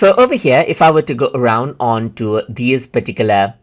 So over here, if I were to go around onto these particular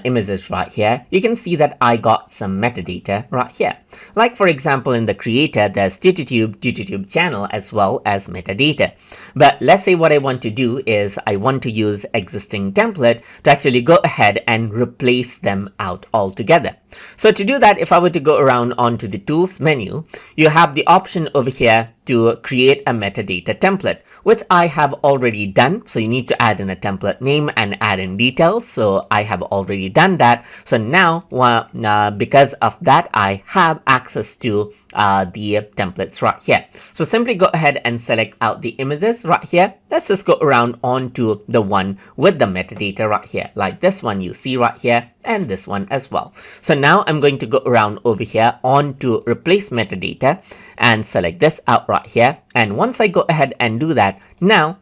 images right here, you can see that I got some metadata right here. Like for example, in the creator, there's tututube channel as well as metadata. But let's say what I want to do is I want to use existing template to actually go ahead and replace them out altogether. So to do that, if I were to go around onto the tools menu, you have the option over here to create a metadata template, which I have already done. So you need to add in a template name and add in details. So I have already done that. So now because of that, I have access to the templates right here. So simply go ahead and select out the images right here. Let's just go around onto the one with the metadata right here, like this one you see right here and this one as well. So now I'm going to go around over here onto replace metadata and select this out right here. And once I go ahead and do that, now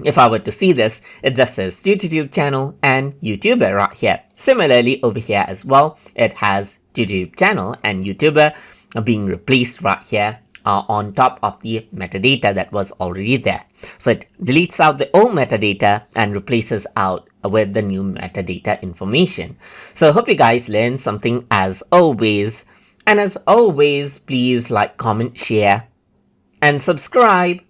if I were to see this, it just says YouTube channel and YouTuber right here. Similarly over here as well, it has YouTube channel and YouTuber being replaced right here on top of the metadata that was already there. So it deletes out the old metadata and replaces out with the new metadata information. So I hope you guys learned something as always. And as always, please like, comment, share, and subscribe.